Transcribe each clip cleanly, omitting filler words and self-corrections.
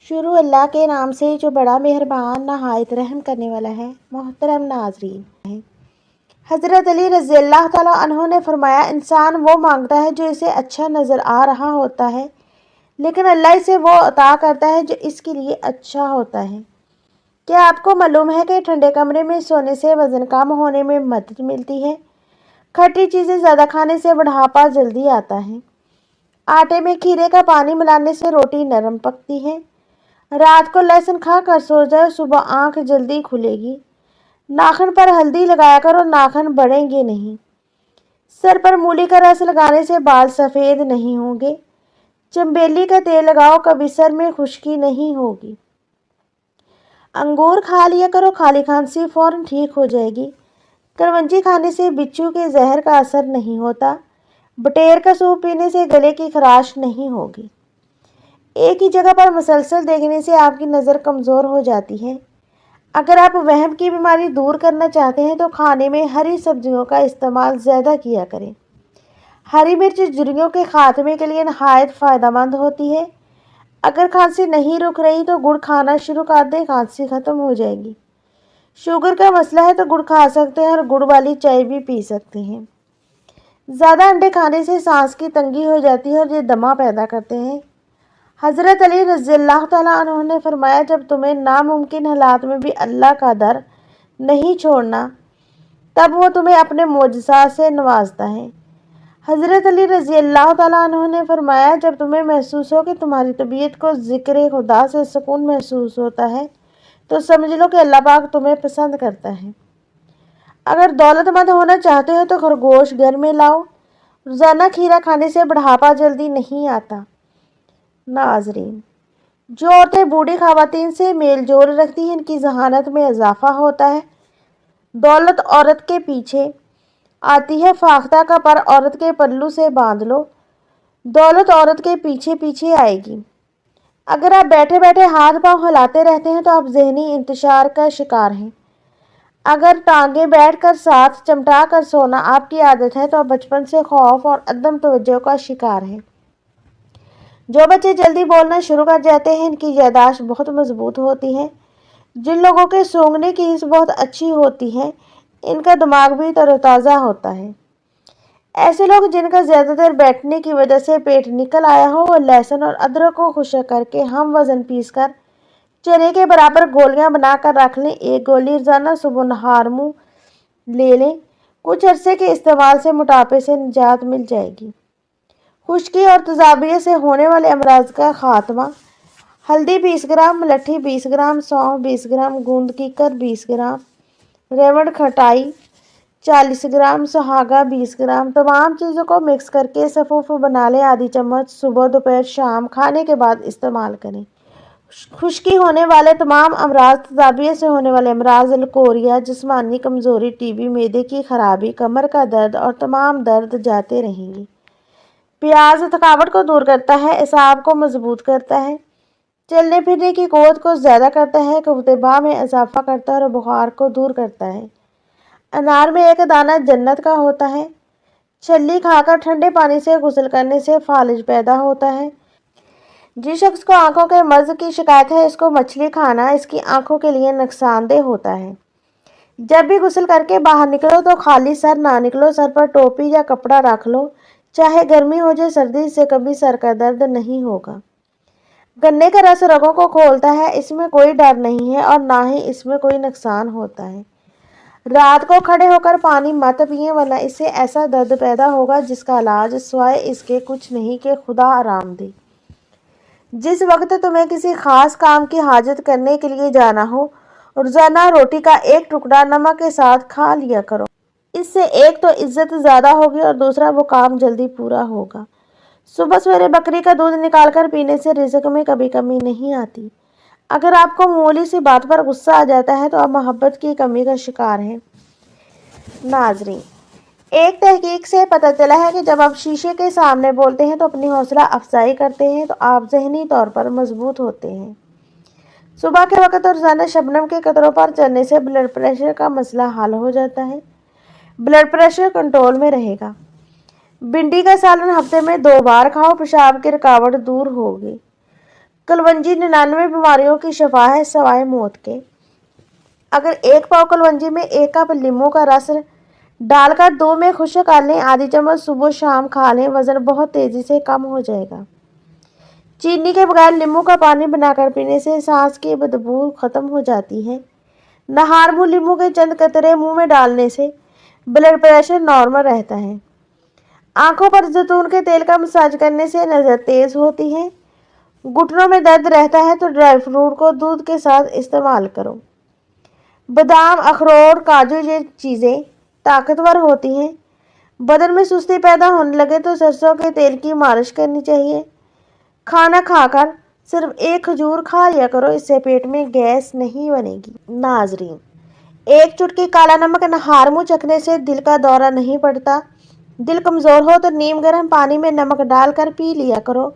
شروع اللہ کے نام سے جو بڑا مہربان نہایت رحم کرنے والا ہے۔ محترم ناظرین، حضرت علی رضی اللہ تعالیٰ عنہ نے فرمایا، انسان وہ مانگتا ہے جو اسے اچھا نظر آ رہا ہوتا ہے، لیکن اللہ اسے وہ عطا کرتا ہے جو اس کے لیے اچھا ہوتا ہے۔ کیا آپ کو معلوم ہے کہ ٹھنڈے کمرے میں سونے سے وزن کم ہونے میں مدد ملتی ہے؟ کھٹی چیزیں زیادہ کھانے سے بڑھاپا جلدی آتا ہے۔ آٹے میں کھیرے کا پانی ملانے سے روٹی نرم پکتی ہے۔ رات کو لہسن کھا کر سو جائے، صبح آنکھ جلدی کھلے گی۔ ناخن پر ہلدی لگایا کرو، ناخن بڑھیں گے نہیں۔ سر پر مولی کا رس لگانے سے بال سفید نہیں ہوں گے۔ چنبیلی کا تیل لگاؤ، کبھی سر میں خشکی نہیں ہوگی۔ انگور کھا لیا کرو، خالی کھانسی فوراً ٹھیک ہو جائے گی۔ کلونجی کھانے سے بچھو کے زہر کا اثر نہیں ہوتا۔ بٹیر کا سوپ پینے سے گلے کی خراش نہیں ہوگی۔ ایک ہی جگہ پر مسلسل دیکھنے سے آپ کی نظر کمزور ہو جاتی ہے۔ اگر آپ وہم کی بیماری دور کرنا چاہتے ہیں تو کھانے میں ہری سبزیوں کا استعمال زیادہ کیا کریں۔ ہری مرچ جھریوں کے خاتمے کے لیے نہایت فائدہ مند ہوتی ہے۔ اگر کھانسی نہیں رک رہی تو گڑ کھانا شروع کر دیں، کھانسی ختم ہو جائے گی۔ شوگر کا مسئلہ ہے تو گڑ کھا سکتے ہیں اور گڑ والی چائے بھی پی سکتے ہیں۔ زیادہ انڈے کھانے سے سانس کی تنگی ہو جاتی ہے اور یہ دمہ پیدا کرتے ہیں۔ حضرت علی رضی اللہ تعالیٰ عنہ نے فرمایا، جب تمہیں ناممکن حالات میں بھی اللہ کا در نہیں چھوڑنا، تب وہ تمہیں اپنے معجزات سے نوازتا ہے۔ حضرت علی رضی اللہ تعالیٰ عنہ نے فرمایا، جب تمہیں محسوس ہو کہ تمہاری طبیعت کو ذکر خدا سے سکون محسوس ہوتا ہے تو سمجھ لو کہ اللہ پاک تمہیں پسند کرتا ہے۔ اگر دولت مند ہونا چاہتے ہو تو خرگوش گھر میں لاؤ۔ روزانہ کھیرا کھانے سے بڑھاپا جلدی نہیں آتا۔ ناظرین، جو عورتیں بوڑھی خواتین سے میل جول رکھتی ہیں، ان کی ذہانت میں اضافہ ہوتا ہے۔ دولت عورت کے پیچھے آتی ہے، فاختہ کا پر عورت کے پلو سے باندھ لو، دولت عورت کے پیچھے پیچھے آئے گی۔ اگر آپ بیٹھے بیٹھے ہاتھ پاؤں ہلاتے رہتے ہیں تو آپ ذہنی انتشار کا شکار ہیں۔ اگر ٹانگیں بیٹھ کر ساتھ چمٹا کر سونا آپ کی عادت ہے تو آپ بچپن سے خوف اور عدم توجہ کا شکار ہیں۔ جو بچے جلدی بولنا شروع کر جاتے ہیں، ان کی یادداشت بہت مضبوط ہوتی ہے۔ جن لوگوں کے سونگھنے کی حس بہت اچھی ہوتی ہے، ان کا دماغ بھی تر و تازہ ہوتا ہے۔ ایسے لوگ جن کا زیادہ دیر بیٹھنے کی وجہ سے پیٹ نکل آیا ہو، وہ لہسن اور ادرک کو خشک کر کے ہم وزن پیس کر چنے کے برابر گولیاں بنا کر رکھ لیں۔ ایک گولی روزانہ صبح نہار منہ لے لیں۔ کچھ عرصے کے استعمال سے موٹاپے سے نجات مل جائے گی۔ خشکی اور تیزابیت سے ہونے والے امراض کا خاتمہ۔ ہلدی 20 گرام، ملٹھی 20 گرام، سونف 20 گرام، گوند کیکر 20 گرام، ریوڑ کھٹائی 40 گرام، سہاگا 20 گرام۔ تمام چیزوں کو مکس کر کے سفوف بنا لیں۔ آدھی چمچ صبح، دوپہر، شام کھانے کے بعد استعمال کریں۔ خشکی ہونے والے تمام امراض، تیزابیت سے ہونے والے امراض، لکوریا، جسمانی کمزوری، ٹی بی، معدے کی خرابی، کمر کا درد اور تمام درد جاتے رہیں گے۔ پیاز تھکاوٹ کو دور کرتا ہے، اعصاب کو مضبوط کرتا ہے، چلنے پھرنے کی قوت کو زیادہ کرتا ہے، قوت باہ میں اضافہ کرتا ہے اور بخار کو دور کرتا ہے۔ انار میں ایک دانہ جنت کا ہوتا ہے۔ چھلی کھا کر ٹھنڈے پانی سے غسل کرنے سے فالج پیدا ہوتا ہے۔ جس شخص کو آنکھوں کے مرض کی شکایت ہے، اس کو مچھلی کھانا اس کی آنکھوں کے لیے نقصان دہ ہوتا ہے۔ جب بھی غسل کر کے باہر نکلو تو خالی سر نہ نکلو، سر پر ٹوپی یا کپڑا رکھ لو، چاہے گرمی ہو جائے سردی، اس سے کبھی سر کا درد نہیں ہوگا۔ گنے کا رس رگوں کو کھولتا ہے، اس میں کوئی ڈر نہیں ہے اور نہ ہی اس میں کوئی نقصان ہوتا ہے۔ رات کو کھڑے ہو کر پانی مت پئیں، ورنہ اس سے ایسا درد پیدا ہوگا جس کا علاج سوائے اس کے کچھ نہیں کہ خدا آرام دے۔ جس وقت تمہیں کسی خاص کام کی حاجت کرنے کے لیے جانا ہو، روزانہ روٹی کا ایک ٹکڑا نمک کے ساتھ کھا لیا کرو۔ اس سے ایک تو عزت زیادہ ہوگی اور دوسرا وہ کام جلدی پورا ہوگا۔ صبح سویرے بکری کا دودھ نکال کر پینے سے رزق میں کبھی کمی نہیں آتی۔ اگر آپ کو معمولی سی بات پر غصہ آ جاتا ہے تو آپ محبت کی کمی کا شکار ہیں۔ ناظرین، ایک تحقیق سے پتہ چلا ہے کہ جب آپ شیشے کے سامنے بولتے ہیں تو اپنی حوصلہ افزائی کرتے ہیں تو آپ ذہنی طور پر مضبوط ہوتے ہیں۔ صبح کے وقت اور روزانہ شبنم کے قطروں پر چلنے سے بلڈ پریشر کا مسئلہ حل ہو جاتا ہے۔ بلڈ پریشر کنٹرول میں رہے گا۔ بھنڈی کا سالن ہفتے میں 2 بار کھاؤ، پیشاب کی رکاوٹ دور ہوگی۔ کلونجی 99 بیماریوں کی شفا ہے سوائے موت کے۔ اگر 1 پاؤ کلونجی میں 1 کپ لیموں کا رس ڈال کر دودھ میں خشک کر لیں، آدھی چمچ صبح شام کھا لیں، وزن بہت تیزی سے کم ہو جائے گا۔ چینی کے بغیر لیموں کا پانی بنا کر پینے سے سانس کی بدبو ختم ہو جاتی ہے۔ نہار منہ لیموں کے چند قطرے منہ میں ڈالنے سے بلڈ پریشر نارمل رہتا ہے۔ آنکھوں پر زیتون کے تیل کا مساج کرنے سے نظر تیز ہوتی ہے۔ گھٹنوں میں درد رہتا ہے تو ڈرائی فروٹ کو دودھ کے ساتھ استعمال کرو۔ بادام، اخروٹ، کاجو یہ چیزیں طاقتور ہوتی ہیں۔ بدن میں سستی پیدا ہونے لگے تو سرسوں کے تیل کی مالش کرنی چاہیے۔ کھانا کھا کر صرف 1 کھجور کھا لیا کرو، اس سے پیٹ میں گیس نہیں بنے گی۔ ناظرین، 1 چٹکی کالا نمک نہار منہ چکھنے سے دل کا دورہ نہیں پڑتا۔ دل کمزور ہو تو نیم گرم پانی میں نمک ڈال کر پی لیا کرو۔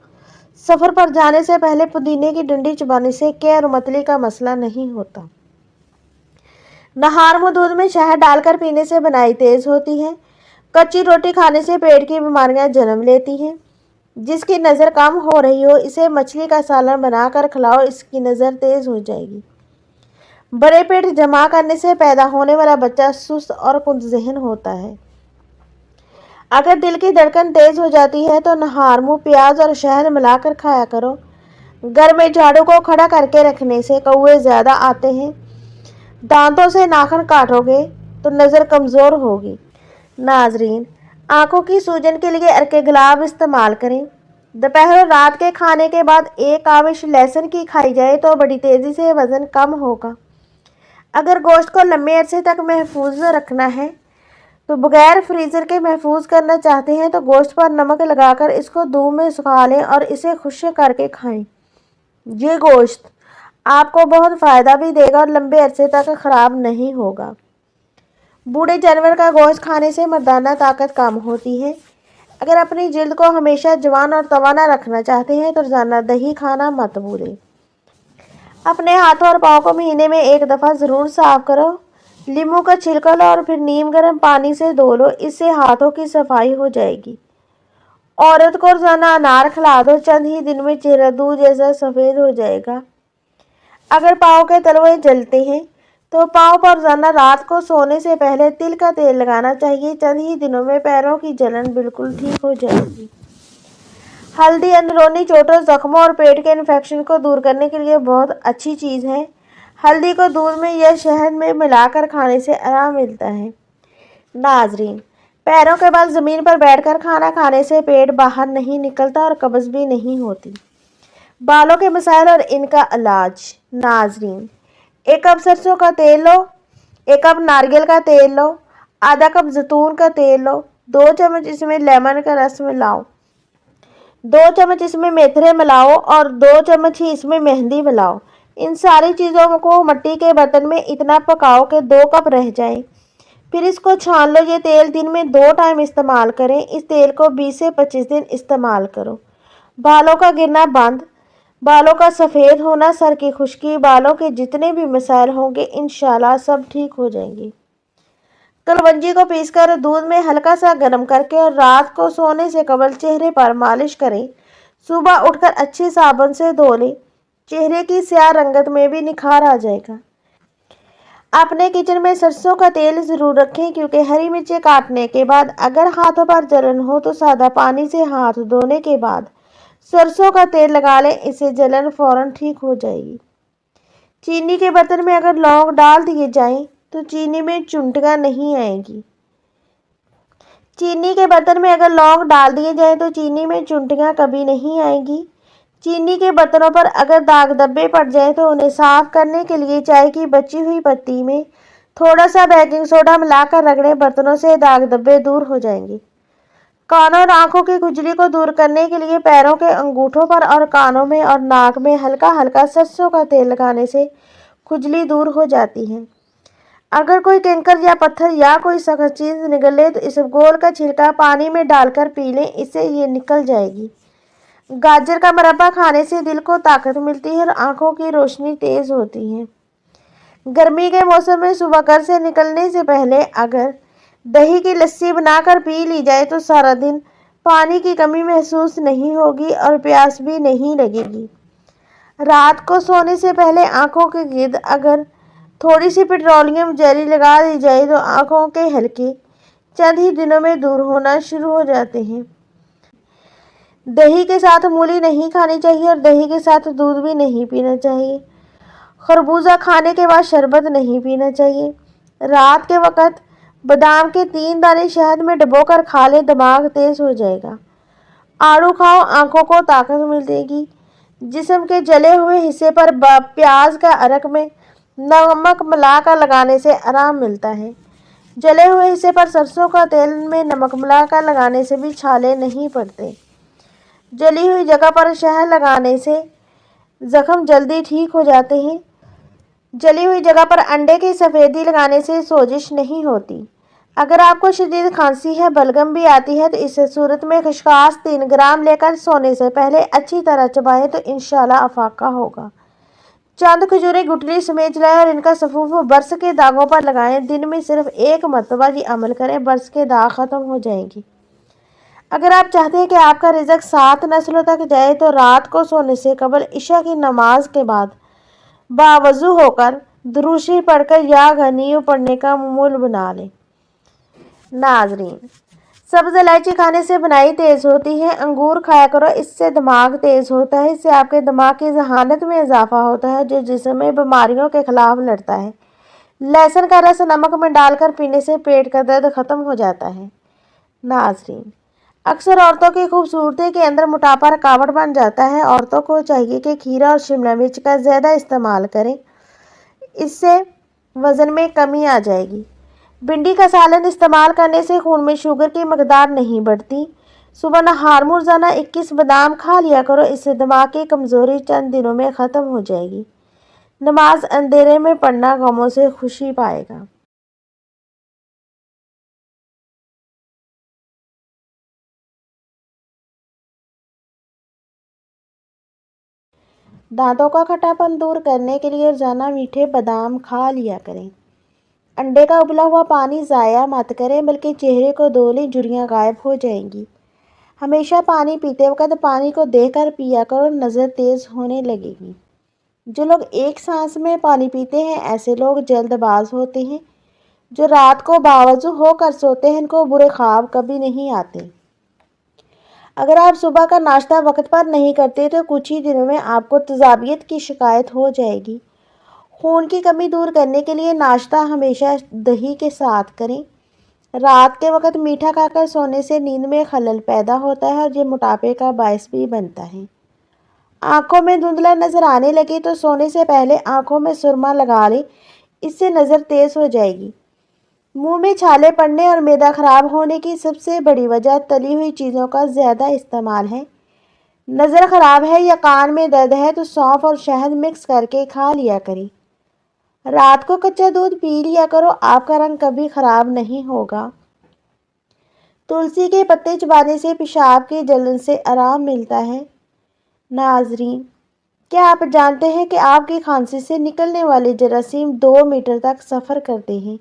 سفر پر جانے سے پہلے پودینے کی ڈنڈی چبانے سے قے اور متلی کا مسئلہ نہیں ہوتا۔ نہار منہ دودھ میں شہد ڈال کر پینے سے بنائی تیز ہوتی ہے۔ کچی روٹی کھانے سے پیٹ کی بیماریاں جنم لیتی ہیں۔ جس کی نظر کم ہو رہی ہو اسے مچھلی کا سالن بنا کر کھلاؤ، اس کی نظر تیز ہو جائے گی۔ بڑے پیٹ جمع کرنے سے پیدا ہونے والا بچہ سست اور کند ذہن ہوتا ہے۔ اگر دل کی دھڑکن تیز ہو جاتی ہے تو نہار منہ پیاز اور شہد ملا کر کھایا کرو۔ گھر میں جھاڑو کو کھڑا کر کے رکھنے سے کوے زیادہ آتے ہیں۔ دانتوں سے ناخن کاٹو گے تو نظر کمزور ہوگی۔ ناظرین، آنکھوں کی سوجن کے لیے ارکے گلاب استعمال کریں۔ دوپہر اور رات کے کھانے کے بعد 1 آمش لہسن کی کھائی جائے تو بڑی تیزی سے وزن کم ہوگا۔ اگر گوشت کو لمبے عرصے تک محفوظ رکھنا ہے تو بغیر فریزر کے محفوظ کرنا چاہتے ہیں تو گوشت پر نمک لگا کر اس کو دھوپ میں سکھا لیں اور اسے خشک کر کے کھائیں۔ یہ گوشت آپ کو بہت فائدہ بھی دے گا اور لمبے عرصے تک خراب نہیں ہوگا۔ بوڑھے جانور کا گوشت کھانے سے مردانہ طاقت کم ہوتی ہے۔ اگر اپنی جلد کو ہمیشہ جوان اور توانا رکھنا چاہتے ہیں تو روزانہ دہی کھانا مت بھولیں۔ اپنے ہاتھوں اور پاؤں کو مہینے میں 1 دفعہ ضرور صاف کرو۔ لیموں کا چھلکا لو اور پھر نیم گرم پانی سے دھو لو، اس سے ہاتھوں کی صفائی ہو جائے گی۔ عورت کو روزانہ انار کھلا دو، چند ہی دن میں چہرہ دودھ جیسا سفید ہو جائے گا۔ اگر پاؤں کے تلوے جلتے ہیں تو پاؤں پر روزانہ رات کو سونے سے پہلے تل کا تیل لگانا چاہیے، چند ہی دنوں میں پیروں کی جلن بالکل ٹھیک ہو جائے گی۔ ہلدی اندرونی چوٹوں، زخموں اور پیٹ کے انفیکشن کو دور کرنے کے لیے بہت اچھی چیز ہے۔ ہلدی کو دودھ میں یا شہد میں ملا کر کھانے سے آرام ملتا ہے۔ ناظرین، پیروں کے بل زمین پر بیٹھ کر کھانا کھانے سے پیٹ باہر نہیں نکلتا اور قبض بھی نہیں ہوتی۔ بالوں کے مسائل اور ان کا علاج۔ ناظرین، 1 کپ سرسوں کا تیل لو، 1 کپ ناریل کا تیل لو، آدھا کپ زیتون کا تیل لو، 2 چمچ اس میں لیمن کا رس ملاؤ، 2 چمچ اس میں میتھرے ملاؤ اور 2 چمچ ہی اس میں مہندی ملاؤ۔ ان ساری چیزوں کو مٹی کے برتن میں اتنا پکاؤ کہ 2 کپ رہ جائیں، پھر اس کو چھان لو۔ یہ تیل دن میں 2 ٹائم استعمال کریں۔ اس تیل کو 20 سے 25 دن استعمال کرو۔ بالوں کا گرنا بند، بالوں کا سفید ہونا، سر کی خشکی، بالوں کے جتنے بھی مسائل ہوں گے انشاءاللہ سب ٹھیک ہو جائیں گے۔ کلونجی کو پیس کر دودھ میں ہلکا سا گرم کر کے اور رات کو سونے سے قبل چہرے پر مالش کریں۔ صبح اٹھ کر اچھے صابن سے دھو لیں، چہرے کی سیاہ رنگت میں بھی نکھار آ جائے گا۔ اپنے کچن میں سرسوں کا تیل ضرور رکھیں کیونکہ ہری مرچیں کاٹنے کے بعد اگر ہاتھوں پر جلن ہو تو سادہ پانی سے ہاتھ دھونے کے بعد سرسوں کا تیل لگا لیں، اس سے جلن فوراً ٹھیک ہو جائے گی۔ چینی کے برتن میں اگر لونگ ڈال دیے جائیں تو چینی میں چنٹیاں نہیں آئیں گی۔ چینی کے برتن میں اگر لونگ ڈال دیے جائیں تو چینی میں چنٹیاں کبھی نہیں آئیں گی۔ چینی کے برتنوں پر اگر داغ دھبے پڑ جائیں تو انہیں صاف کرنے کے لیے چائے کی بچی ہوئی پتی میں تھوڑا سا بیکنگ سوڈا ملا کر رگڑیں، برتنوں سے داغ دھبے دور ہو جائیں گے۔ کانوں اور آنکھوں کی کھجلی کو دور کرنے کے لیے پیروں کے انگوٹھوں پر اور کانوں میں اور ناک میں ہلکا ہلکا سرسوں کا تیل لگانے سے کھجلی دور ہو جاتی ہے۔ اگر کوئی کنکر یا پتھر یا کوئی سخت چیز نگلے تو اسبگول کا چھلکا پانی میں ڈال کر پی لیں، اس سے یہ نکل جائے گی۔ گاجر کا مربع کھانے سے دل کو طاقت ملتی ہے اور آنکھوں کی روشنی تیز ہوتی ہے۔ گرمی کے موسم میں صبح گھر سے نکلنے سے پہلے اگر دہی کی لسی بنا کر پی لی جائے تو سارا دن پانی کی کمی محسوس نہیں ہوگی اور پیاس بھی نہیں لگے گی۔ رات کو سونے سے پہلے آنکھوں کے گرد اگر تھوڑی سی پیٹرولیم جیلی لگا دی جائے تو آنکھوں کے ہلکے چند ہی دنوں میں دور ہونا شروع ہو جاتے ہیں۔ دہی کے ساتھ مولی نہیں کھانی چاہیے اور دہی کے ساتھ دودھ بھی نہیں پینا چاہیے۔ خربوزہ کھانے کے بعد شربت نہیں پینا چاہیے۔ رات کے وقت بادام کے 3 دانے شہد میں ڈبو کر کھا لیں، دماغ تیز ہو جائے گا۔ آڑو کھاؤ، آنکھوں کو طاقت ملے گی۔ جسم کے جلے ہوئے حصے پر پیاز کا عرق میں نمک ملا کر لگانے سے آرام ملتا ہے۔ جلے ہوئے حصے پر سرسوں کا تیل میں نمک ملا کر لگانے سے بھی چھالے نہیں پڑتے۔ جلی ہوئی جگہ پر شہد لگانے سے زخم جلدی ٹھیک ہو جاتے ہیں۔ جلی ہوئی جگہ پر انڈے کی سفیدی لگانے سے سوزش نہیں ہوتی۔ اگر آپ کو شدید کھانسی ہے، بلغم بھی آتی ہے تو اس صورت میں خسخاس 3 گرام لے کر سونے سے پہلے اچھی طرح چبائیں تو انشاءاللہ افاقہ ہوگا۔ چند کھجوریں گٹلی سمیت لائیں اور ان کا سفوف برس کے داغوں پر لگائیں۔ دن میں صرف 1 مرتبہ یہ عمل کریں، برس کے داغ ختم ہو جائیں گے۔ اگر آپ چاہتے ہیں کہ آپ کا رزق 7 نسلوں تک جائے تو رات کو سونے سے قبل عشاء کی نماز کے بعد باوضو ہو کر درود شریف پڑھ کر یا غنیو پڑھنے کا معمول بنا لیں۔ ناظرین، سبز الائچی کھانے سے بنائی تیز ہوتی ہے۔ انگور کھایا کرو، اس سے دماغ تیز ہوتا ہے۔ اس سے آپ کے دماغ کی ذہانت میں اضافہ ہوتا ہے جو جسم میں بیماریوں کے خلاف لڑتا ہے۔ لہسن کا رس نمک میں ڈال کر پینے سے پیٹ کا درد ختم ہو جاتا ہے۔ ناظرین، اکثر عورتوں کی خوبصورتی کے اندر موٹاپا رکاوٹ بن جاتا ہے۔ عورتوں کو چاہیے کہ کھیرا اور شملہ مرچ کا زیادہ استعمال کریں، اس سے وزن میں کمی آ جائے گی۔ بھنڈی کا سالن استعمال کرنے سے خون میں شوگر کی مقدار نہیں بڑھتی۔ صبح نہار میں روزانہ 21 بادام کھا لیا کرو، اس سے دماغ کی کمزوری چند دنوں میں ختم ہو جائے گی۔ نماز اندھیرے میں پڑھنا غموں سے خوشی پائے گا۔ دانتوں کا کھٹا پن دور کرنے کے لیے روزانہ میٹھے بادام کھا لیا کریں۔ انڈے کا ابلا ہوا پانی ضائع مت کریں بلکہ چہرے کو دھو لیں، جھریاں غائب ہو جائیں گی۔ ہمیشہ پانی پیتے وقت پانی کو دیکھ کر پیا کرو، نظر تیز ہونے لگے گی۔ جو لوگ ایک سانس میں پانی پیتے ہیں ایسے لوگ جلد باز ہوتے ہیں۔ جو رات کو باوضو ہو کر سوتے ہیں ان کو برے خواب کبھی نہیں آتے۔ اگر آپ صبح کا ناشتہ وقت پر نہیں کرتے تو کچھ ہی دنوں میں آپ کو تیزابیت کی شکایت ہو جائے گی۔ خون کی کمی دور کرنے کے لیے ناشتہ ہمیشہ دہی کے ساتھ کریں۔ رات کے وقت میٹھا کھا کر سونے سے نیند میں خلل پیدا ہوتا ہے اور یہ موٹاپے کا باعث بھی بنتا ہے۔ آنکھوں میں دھندلا نظر آنے لگے تو سونے سے پہلے آنکھوں میں سرما لگا لیں، اس سے نظر تیز ہو جائے گی۔ منہ میں چھالے پڑنے اور معدہ خراب ہونے کی سب سے بڑی وجہ تلی ہوئی چیزوں کا زیادہ استعمال ہے۔ نظر خراب ہے یا کان میں درد ہے تو سونف اور شہد مکس کر کے کھا لیا کریں۔ رات کو کچا دودھ پی لیا کرو، آپ کا رنگ کبھی خراب نہیں ہوگا۔ تلسی کے پتے چبانے سے پیشاب کی جلن سے آرام ملتا ہے۔ ناظرین، کیا آپ جانتے ہیں کہ آپ کی کھانسی سے نکلنے والے جراثیم 2 میٹر تک سفر کرتے ہیں؟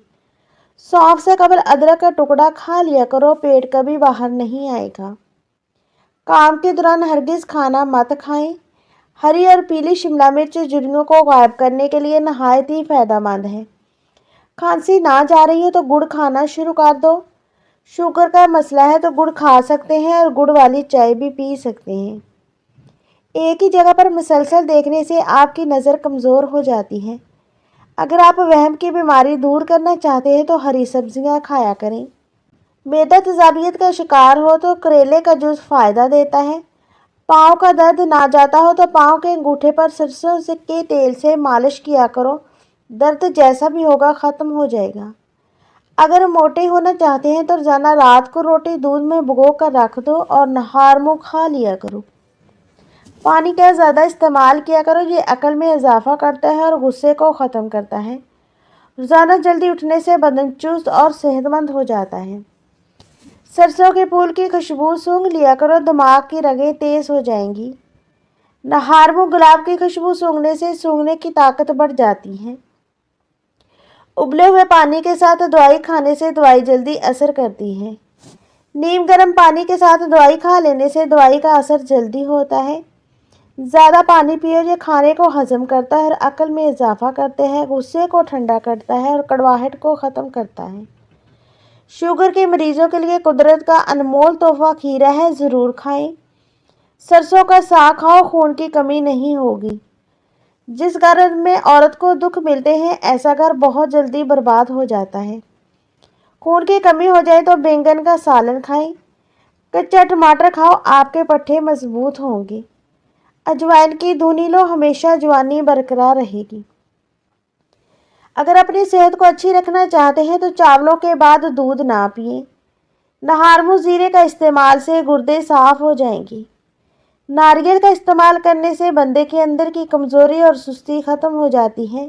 سونف سے قبل ادرک کا ٹکڑا کھا لیا کرو، پیٹ کبھی باہر نہیں آئے گا۔ کام کے دوران ہرگز کھانا مت کھائیں۔ ہری اور پیلی شملہ مرچ جھریوں کو غائب کرنے کے لیے نہایت ہی فائدہ مند ہے۔ کھانسی نہ جا رہی ہو تو گڑ کھانا شروع کر دو۔ شوگر کا مسئلہ ہے تو گڑ کھا سکتے ہیں اور گڑ والی چائے بھی پی سکتے ہیں۔ ایک ہی جگہ پر مسلسل دیکھنے سے آپ کی نظر کمزور ہو جاتی ہے۔ اگر آپ وہم کی بیماری دور کرنا چاہتے ہیں تو ہری سبزیاں کھایا کریں۔ معدہ تیزابیت کا شکار ہو تو کریلے کا جوس فائدہ دیتا ہے۔ پاؤں کا درد نہ جاتا ہو تو پاؤں کے انگوٹھے پر سرسوں کے تیل سے مالش کیا کرو، درد جیسا بھی ہوگا ختم ہو جائے گا۔ اگر موٹے ہونا چاہتے ہیں تو روزانہ رات کو روٹی دودھ میں بھگو کر رکھ دو اور نہار منہ کھا لیا کرو۔ پانی کا زیادہ استعمال کیا کرو، یہ عقل میں اضافہ کرتا ہے اور غصے کو ختم کرتا ہے۔ روزانہ جلدی اٹھنے سے بدن چست اور صحت مند ہو جاتا ہے۔ سرسوں کے پھول کی خوشبو سونگھ لیا کرو، دماغ کی رگیں تیز ہو جائیں گی۔ نہار منہ گلاب کی خوشبو سونگھنے سے سونگھنے کی طاقت بڑھ جاتی ہے۔ ابلے ہوئے پانی کے ساتھ دوائی کھانے سے دوائی جلدی اثر کرتی ہے۔ نیم گرم پانی کے ساتھ دوائی کھا لینے سے دوائی کا اثر جلدی ہوتا ہے۔ زیادہ پانی پیو، یہ کھانے کو ہضم کرتا ہے اور عقل میں اضافہ کرتے ہیں، غصے کو ٹھنڈا کرتا ہے اور کڑواہٹ کو ختم کرتا ہے۔ شوگر کے مریضوں کے لیے قدرت کا انمول تحفہ کھیرا ہے، ضرور کھائیں۔ سرسوں کا ساگ کھاؤ، خون کی کمی نہیں ہوگی۔ جس گھر میں عورت کو دکھ ملتے ہیں، ایسا گھر بہت جلدی برباد ہو جاتا ہے۔ خون کی کمی ہو جائے تو بینگن کا سالن کھائیں۔ کچا ٹماٹر کھاؤ، آپ کے پٹھے مضبوط ہوں گے۔ اجوائن کی دھونی لو، ہمیشہ جوانی برقرار رہے گی۔ اگر اپنی صحت کو اچھی رکھنا چاہتے ہیں تو چاولوں کے بعد دودھ نہ پئیں۔ نہار زیرے کا استعمال سے گردے صاف ہو جائیں گی۔ ناریل کا استعمال کرنے سے بندے کے اندر کی کمزوری اور سستی ختم ہو جاتی ہے۔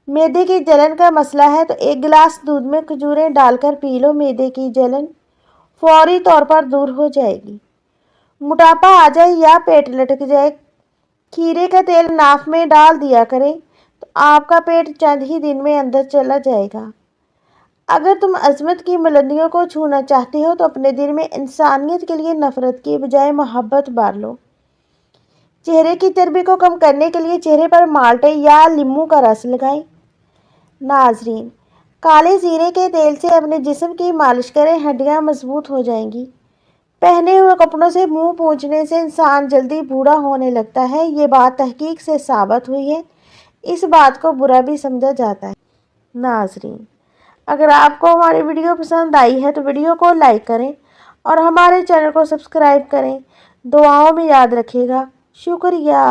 معدے کی جلن کا مسئلہ ہے تو 1 گلاس دودھ میں کھجوریں ڈال کر پی لو، معدے کی جلن فوری طور پر دور ہو جائے گی۔ موٹاپا آ جائے یا پیٹ لٹک جائے، کھیرے کا تیل ناف میں ڈال دیا کریں تو آپ کا پیٹ چند ہی دن میں اندر چلا جائے گا۔ اگر تم عظمت کی بلندیوں کو چھونا چاہتے ہو تو اپنے دل میں انسانیت کے لیے نفرت کے بجائے محبت بار لو۔ چہرے کی چربی کو کم کرنے کے لیے چہرے پر مالٹے یا لیموں کا رس لگائیں۔ ناظرین، کالے زیرے کے تیل سے اپنے جسم کی مالش کریں، ہڈیاں مضبوط ہو جائیں گی۔ پہنے ہوئے کپڑوں سے منہ پونچھنے سے انسان جلدی بوڑھا ہونے لگتا ہے، یہ بات تحقیق سے ثابت ہوئی ہے۔ اس بات کو برا بھی سمجھا جاتا ہے۔ ناظرین، اگر آپ کو ہماری ویڈیو پسند آئی ہے تو ویڈیو کو لائک کریں اور ہمارے چینل کو سبسکرائب کریں۔ دعاؤں میں یاد رکھیے گا۔ شکریہ۔